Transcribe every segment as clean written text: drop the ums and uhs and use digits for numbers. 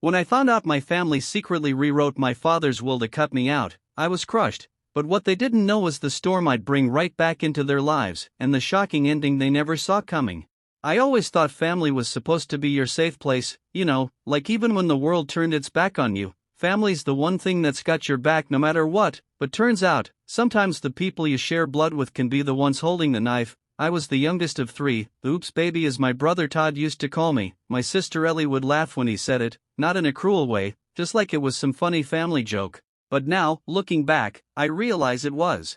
When I found out my family secretly rewrote my father's will to cut me out, I was crushed. But what they didn't know was the storm I'd bring right back into their lives, and the shocking ending they never saw coming. I always thought family was supposed to be your safe place, like even when the world turned its back on you. Family's the one thing that's got your back no matter what, but turns out, sometimes the people you share blood with can be the ones holding the knife. I was the youngest of three, the oops baby as my brother Todd used to call me. My sister Ellie would laugh when he said it, not in a cruel way, just like it was some funny family joke. But now, looking back, I realize it was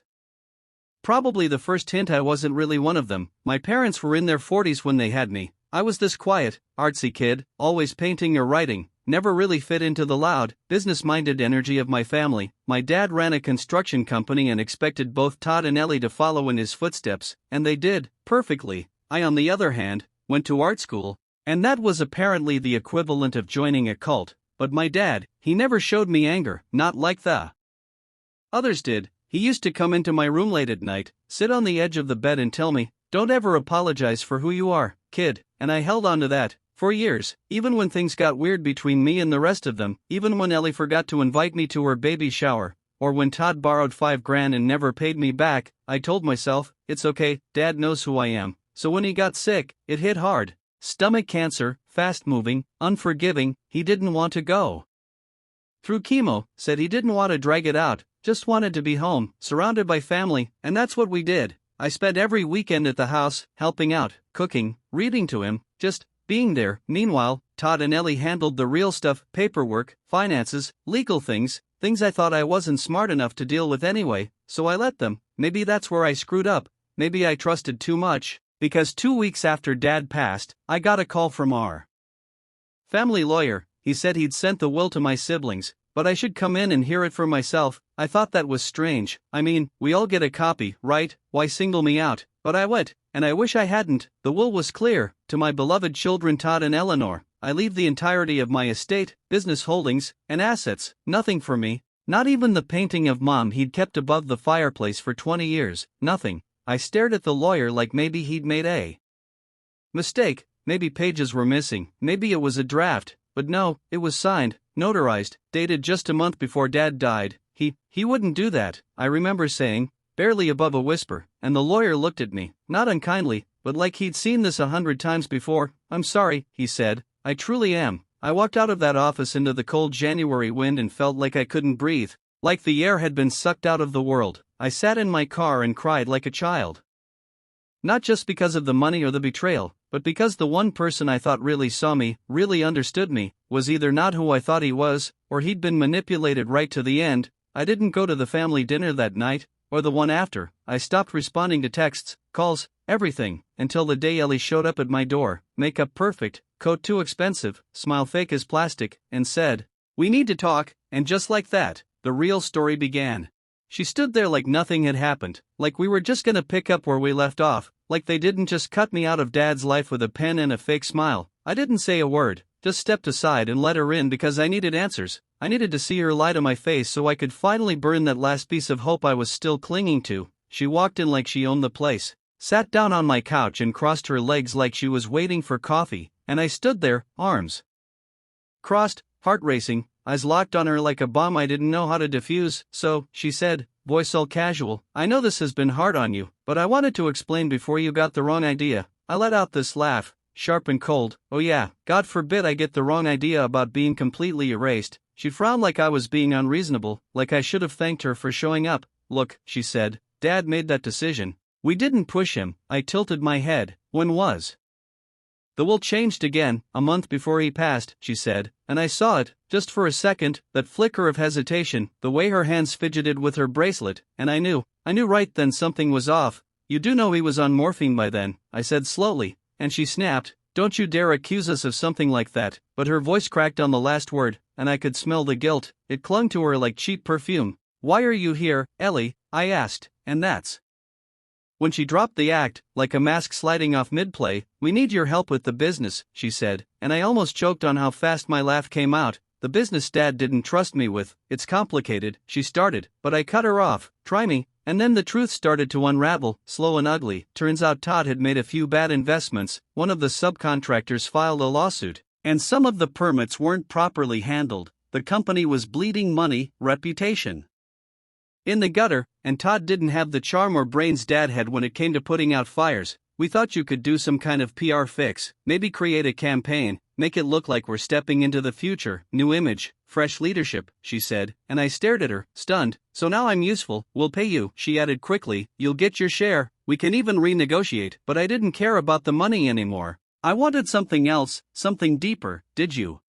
probably the first hint I wasn't really one of them. My parents were in their 40s when they had me. I was this quiet, artsy kid, always painting or writing, never really fit into the loud, business-minded energy of my family. My dad ran a construction company and expected both Todd and Ellie to follow in his footsteps, and they did, perfectly. I, on the other hand, went to art school, and that was apparently the equivalent of joining a cult. But my dad, he never showed me anger, not like the others did. He used to come into my room late at night, sit on the edge of the bed and tell me, "Don't ever apologize for who you are, kid," and I held on to that for years, even when things got weird between me and the rest of them, even when Ellie forgot to invite me to her baby shower, or when Todd borrowed $5,000 and never paid me back. I told myself, it's okay, Dad knows who I am. So when he got sick, it hit hard. Stomach cancer, fast-moving, unforgiving, he didn't want to go through chemo, said he didn't want to drag it out, just wanted to be home, surrounded by family, and that's what we did. I spent every weekend at the house, helping out, cooking, reading to him, just being there. Meanwhile, Todd and Ellie handled the real stuff, paperwork, finances, legal things I thought I wasn't smart enough to deal with anyway, so I let them. Maybe that's where I screwed up, maybe I trusted too much, because 2 weeks after Dad passed, I got a call from our family lawyer. He said he'd sent the will to my siblings, but I should come in and hear it for myself. I thought that was strange. I mean, we all get a copy, right? Why single me out? But I went, and I wish I hadn't. The will was clear. To my beloved children Todd and Eleanor, I leave the entirety of my estate, business holdings, and assets. Nothing for me. Not even the painting of Mom he'd kept above the fireplace for 20 years. Nothing. I stared at the lawyer like maybe he'd made a mistake. Maybe pages were missing. Maybe it was a draft. But no, it was signed, notarized, dated just a month before Dad died. He wouldn't do that, I remember saying, barely above a whisper, and the lawyer looked at me, not unkindly, but like he'd seen this 100 times before. "I'm sorry," he said, "I truly am." I walked out of that office into the cold January wind and felt like I couldn't breathe, like the air had been sucked out of the world. I sat in my car and cried like a child. Not just because of the money or the betrayal, but because the one person I thought really saw me, really understood me, was either not who I thought he was, or he'd been manipulated right to the end. I didn't go to the family dinner that night, or the one after. I stopped responding to texts, calls, everything, until the day Ellie showed up at my door, makeup perfect, coat too expensive, smile fake as plastic, and said, "We need to talk," and just like that, the real story began. She stood there like nothing had happened, like we were just gonna pick up where we left off, like they didn't just cut me out of Dad's life with a pen and a fake smile. I didn't say a word, just stepped aside and let her in because I needed answers. I needed to see her lie to my face so I could finally burn that last piece of hope I was still clinging to. She walked in like she owned the place, sat down on my couch and crossed her legs like she was waiting for coffee, and I stood there, arms crossed, heart racing, eyes locked on her like a bomb I didn't know how to defuse. "So," she said, voice all casual, "I know this has been hard on you, but I wanted to explain before you got the wrong idea." I let out this laugh, sharp and cold. "Oh yeah, God forbid I get the wrong idea about being completely erased." She frowned like I was being unreasonable, like I should have thanked her for showing up. "Look," she said, "Dad made that decision. We didn't push him." I tilted my head. "When was the will changed again?" "A month before he passed," she said, and I saw it, just for a second, that flicker of hesitation, the way her hands fidgeted with her bracelet, and I knew right then something was off. "You do know he was on morphine by then," I said slowly, and she snapped, "Don't you dare accuse us of something like that." But her voice cracked on the last word, and I could smell the guilt. It clung to her like cheap perfume. "Why are you here, Ellie?" I asked, and that's when she dropped the act, like a mask sliding off mid-play. "We need your help with the business," she said, and I almost choked on how fast my laugh came out. "The business Dad didn't trust me with. It's complicated," she started, but I cut her off. "Try me." And then the truth started to unravel, slow and ugly. Turns out Todd had made a few bad investments. One of the subcontractors filed a lawsuit. And some of the permits weren't properly handled. The company was bleeding money, reputation in the gutter, and Todd didn't have the charm or brains Dad had when it came to putting out fires. We thought you could do some kind of PR fix, maybe create a campaign, make it look like we're stepping into the future, new image, fresh leadership, she said, and I stared at her, stunned. So now I'm useful, we'll pay you, she added quickly, you'll get your share, we can even renegotiate. But I didn't care about the money anymore. I wanted something else, something deeper. Did you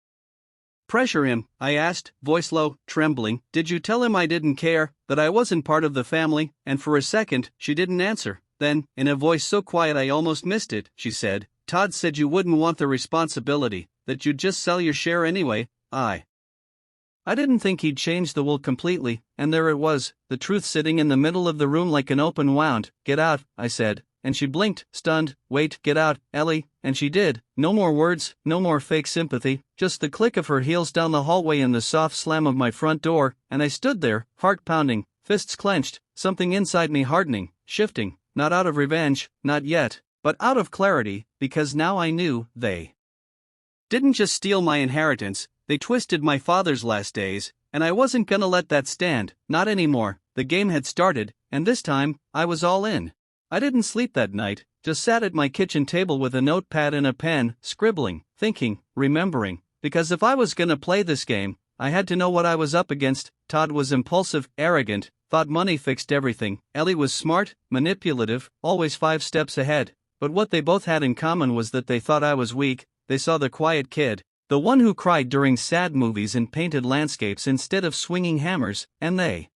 pressure him? I asked, voice low, trembling. Did you tell him I didn't care, that I wasn't part of the family? And for a second, she didn't answer. Then, in a voice so quiet I almost missed it, she said, Todd said you wouldn't want the responsibility, that you'd just sell your share anyway. I didn't think he'd change the will completely, and there it was, the truth sitting in the middle of the room like an open wound. Get out, I said, and she blinked, stunned. Wait, get out, Ellie, and she did. No more words, no more fake sympathy, just the click of her heels down the hallway and the soft slam of my front door, and I stood there, heart pounding, fists clenched, something inside me hardening, shifting, not out of revenge, not yet, but out of clarity, because now I knew they didn't just steal my inheritance, they twisted my father's last days, and I wasn't gonna let that stand, not anymore. The game had started, and this time, I was all in. I didn't sleep that night, just sat at my kitchen table with a notepad and a pen, scribbling, thinking, remembering, because if I was gonna play this game, I had to know what I was up against. Todd was impulsive, arrogant, thought money fixed everything. Ellie was smart, manipulative, always 5 steps ahead, but what they both had in common was that they thought I was weak. They saw the quiet kid, the one who cried during sad movies and painted landscapes instead of swinging hammers, and they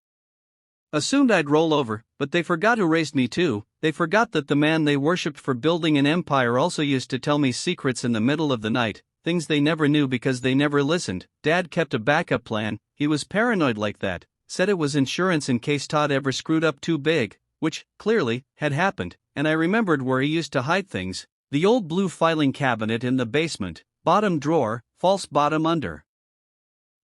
assumed I'd roll over, but they forgot who raised me too. They forgot that the man they worshipped for building an empire also used to tell me secrets in the middle of the night, things they never knew because they never listened. Dad kept a backup plan, he was paranoid like that, said it was insurance in case Todd ever screwed up too big, which, clearly, had happened, and I remembered where he used to hide things. The old blue filing cabinet in the basement, bottom drawer, false bottom under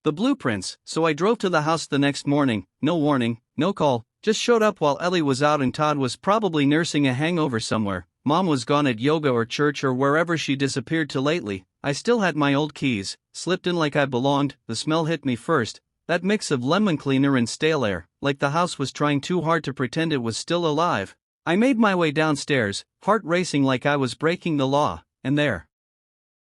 the blueprints. So I drove to the house the next morning, no warning, no call, just showed up while Ellie was out and Todd was probably nursing a hangover somewhere. Mom was gone at yoga or church or wherever she disappeared to lately. I still had my old keys, slipped in like I belonged. The smell hit me first, that mix of lemon cleaner and stale air, like the house was trying too hard to pretend it was still alive. I made my way downstairs, heart racing like I was breaking the law, and there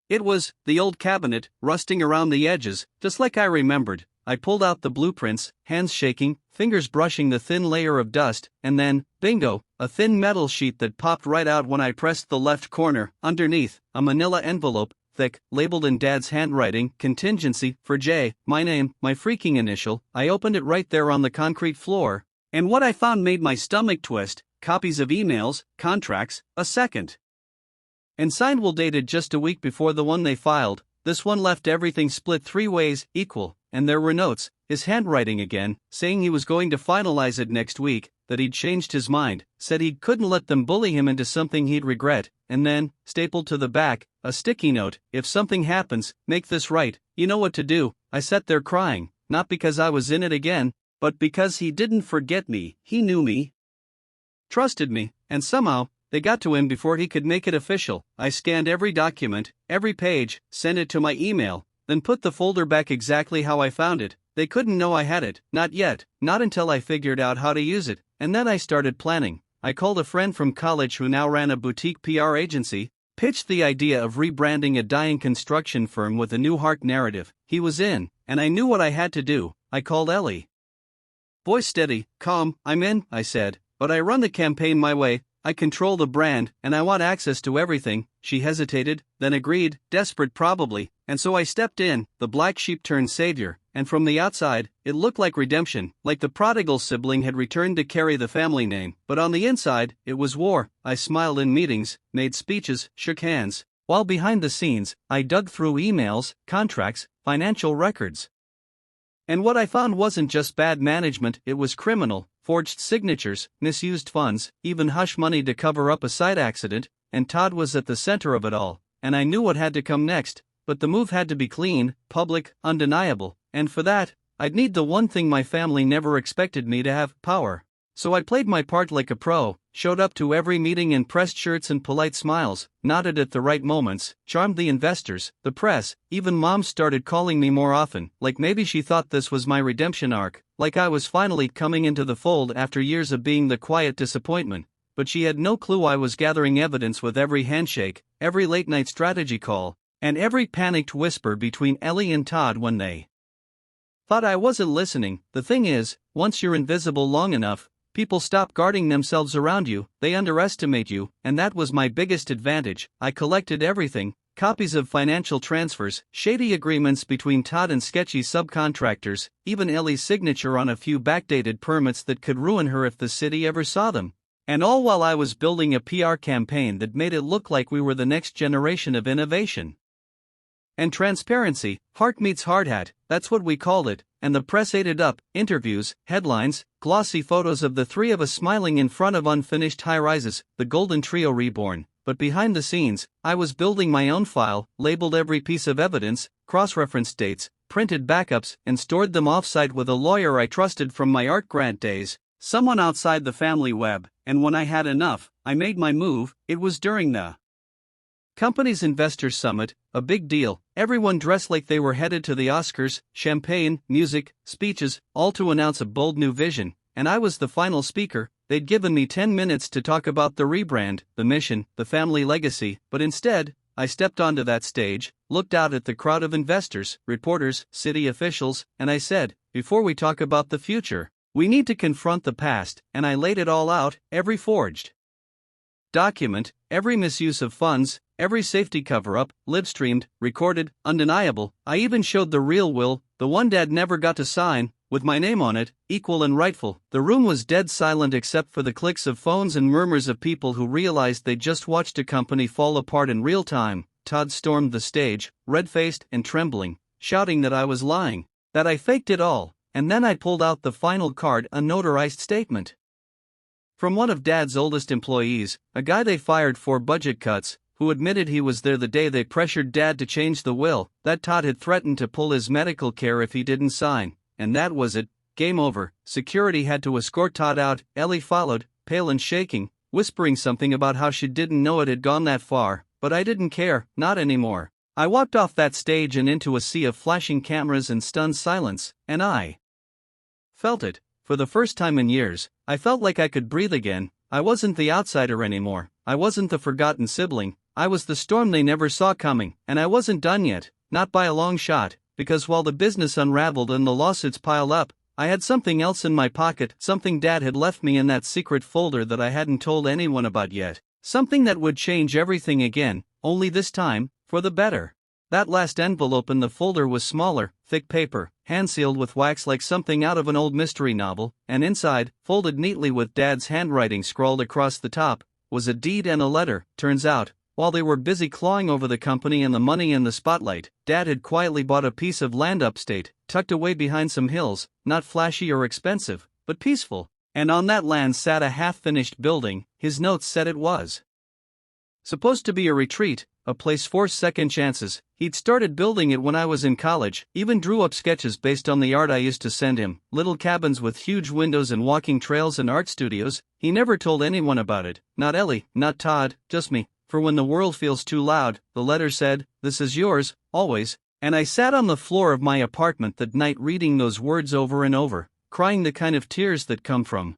it was, the old cabinet, rusting around the edges, just like I remembered. I pulled out the blueprints, hands shaking, fingers brushing the thin layer of dust, and then, bingo, a thin metal sheet that popped right out when I pressed the left corner. Underneath, a manila envelope, thick, labeled in Dad's handwriting, contingency, for J, my name, my freaking initial. I opened it right there on the concrete floor, and what I found made my stomach twist. Copies of emails, contracts, a second and signed will dated just a week before the one they filed. This one left everything split 3 ways, equal, and there were notes, his handwriting again, saying he was going to finalize it next week, that he'd changed his mind, said he couldn't let them bully him into something he'd regret, and then, stapled to the back, a sticky note, if something happens, make this right, you know what to do. I sat there crying, not because I was in it again, but because he didn't forget me. He knew me, trusted me, and somehow, they got to him before he could make it official. I scanned every document, every page, sent it to my email, then put the folder back exactly how I found it. They couldn't know I had it, not yet, not until I figured out how to use it, and then I started planning. I called a friend from college who now ran a boutique PR agency, pitched the idea of rebranding a dying construction firm with a new heart narrative. He was in, and I knew what I had to do. I called Ellie. Voice steady, calm, I'm in, I said, but I run the campaign my way. I control the brand, and I want access to everything. She hesitated, then agreed, desperate probably, and so I stepped in, the black sheep turned savior, and from the outside, it looked like redemption, like the prodigal sibling had returned to carry the family name, but on the inside, it was war. I smiled in meetings, made speeches, shook hands, while behind the scenes, I dug through emails, contracts, financial records. And what I found wasn't just bad management, it was criminal. Forged signatures, misused funds, even hush money to cover up a side accident, and Todd was at the center of it all, and I knew what had to come next, but the move had to be clean, public, undeniable, and for that, I'd need the one thing my family never expected me to have, power. So I played my part like a pro, showed up to every meeting in pressed shirts and polite smiles, nodded at the right moments, charmed the investors, the press, even mom started calling me more often, like maybe she thought this was my redemption arc, like I was finally coming into the fold after years of being the quiet disappointment. But she had no clue I was gathering evidence with every handshake, every late-night strategy call, and every panicked whisper between Ellie and Todd when they thought I wasn't listening. The thing is, once you're invisible long enough, people stop guarding themselves around you, they underestimate you, and that was my biggest advantage. I collected everything: copies of financial transfers, shady agreements between Todd and sketchy subcontractors, even Ellie's signature on a few backdated permits that could ruin her if the city ever saw them. And all while I was building a PR campaign that made it look like we were the next generation of innovation. And transparency, heart meets hard hat, that's what we called it, and the press ate it up: interviews, headlines, glossy photos of the three of us smiling in front of unfinished high-rises, the Golden Trio reborn. But behind the scenes, I was building my own file, labeled every piece of evidence, cross-referenced dates, printed backups, and stored them off-site with a lawyer I trusted from my art grant days, someone outside the family web. And when I had enough, I made my move. It was during the company's Investors Summit, a big deal. Everyone dressed like they were headed to the Oscars, champagne, music, speeches, all to announce a bold new vision, and I was the final speaker. They'd given me 10 minutes to talk about the rebrand, the mission, the family legacy, but instead, I stepped onto that stage, looked out at the crowd of investors, reporters, city officials, and I said, before we talk about the future, we need to confront the past. And I laid it all out: every forged document, every misuse of funds, every safety cover-up, live-streamed, recorded, undeniable. I even showed the real will, the one Dad never got to sign, with my name on it, equal and rightful. The room was dead silent except for the clicks of phones and murmurs of people who realized they'd just watched a company fall apart in real time. Todd stormed the stage, red-faced and trembling, shouting that I was lying, that I faked it all, and then I pulled out the final card, a notarized statement from one of Dad's oldest employees, a guy they fired for budget cuts, who admitted he was there the day they pressured Dad to change the will, that Todd had threatened to pull his medical care if he didn't sign. And that was it. Game over. Security had to escort Todd out. Ellie followed, pale and shaking, whispering something about how she didn't know it had gone that far, but I didn't care, not anymore. I walked off that stage and into a sea of flashing cameras and stunned silence, and I felt it. For the first time in years, I felt like I could breathe again. I wasn't the outsider anymore. I wasn't the forgotten sibling. I was the storm they never saw coming, and I wasn't done yet, not by a long shot, because while the business unraveled and the lawsuits piled up, I had something else in my pocket, something Dad had left me in that secret folder that I hadn't told anyone about yet, something that would change everything again, only this time, for the better. That last envelope in the folder was smaller, thick paper, hand-sealed with wax like something out of an old mystery novel, and inside, folded neatly with Dad's handwriting scrawled across the top, was a deed and a letter. Turns out, while they were busy clawing over the company and the money in the spotlight, Dad had quietly bought a piece of land upstate, tucked away behind some hills, not flashy or expensive, but peaceful, and on that land sat a half-finished building. His notes said it was supposed to be a retreat, a place for second chances. He'd started building it when I was in college, even drew up sketches based on the art I used to send him, little cabins with huge windows and walking trails and art studios. He never told anyone about it, not Ellie, not Todd, just me. For when the world feels too loud, the letter said, this is yours, always. And I sat on the floor of my apartment that night reading those words over and over, crying the kind of tears that come from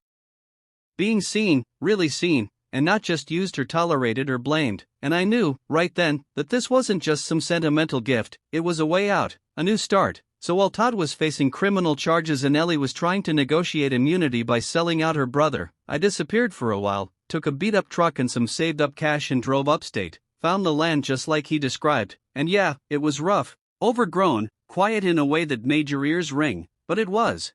being seen, really seen, and not just used or tolerated or blamed. And I knew, right then, that this wasn't just some sentimental gift, it was a way out, a new start. So while Todd was facing criminal charges and Ellie was trying to negotiate immunity by selling out her brother, I disappeared for a while, took a beat-up truck and some saved-up cash and drove upstate, found the land just like he described, and yeah, it was rough, overgrown, quiet in a way that made your ears ring, but it was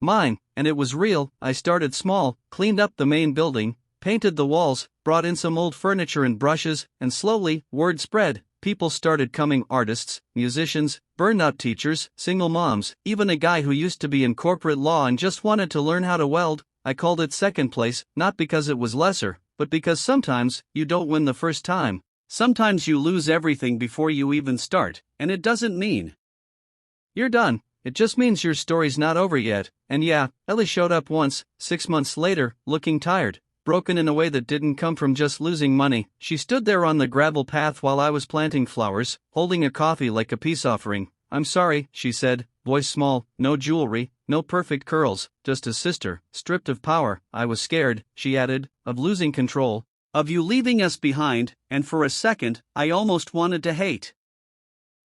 mine, and it was real. I started small, cleaned up the main building, painted the walls, brought in some old furniture and brushes, and slowly, word spread. People started coming: artists, musicians, burnout teachers, single moms, even a guy who used to be in corporate law and just wanted to learn how to weld. I called it second place, not because it was lesser, but because sometimes, you don't win the first time. Sometimes you lose everything before you even start, and it doesn't mean you're done. it just means your story's not over yet. And yeah, Ellie showed up once, 6 months later, looking tired, broken in a way that didn't come from just losing money. She stood there on the gravel path while I was planting flowers, holding a coffee like a peace offering. "I'm sorry," she said, voice small, no jewelry, no perfect curls, just a sister, stripped of power. "I was scared," she added, "of losing control, of you leaving us behind, and for a second, I almost wanted to hate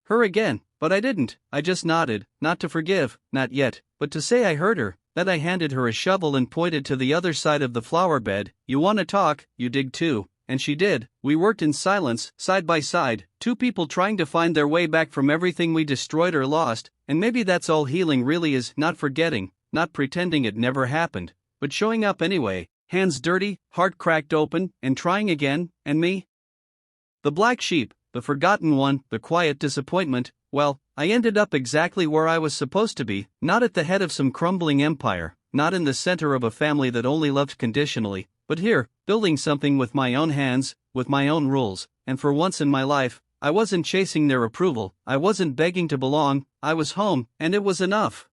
her again, but I didn't." I just nodded, not to forgive, not yet, but to say I heard her. Then I handed her a shovel and pointed to the other side of the flower bed. "You want to talk, you dig too." And she did. We worked in silence, side by side, two people trying to find their way back from everything we destroyed or lost. And maybe that's all healing really is, not forgetting, not pretending it never happened, but showing up anyway, hands dirty, heart cracked open, and trying again. And me? The black sheep, the forgotten one, the quiet disappointment. Well, I ended up exactly where I was supposed to be, not at the head of some crumbling empire, not in the center of a family that only loved conditionally, but here, building something with my own hands, with my own rules. And for once in my life, I wasn't chasing their approval, I wasn't begging to belong, I was home, and it was enough.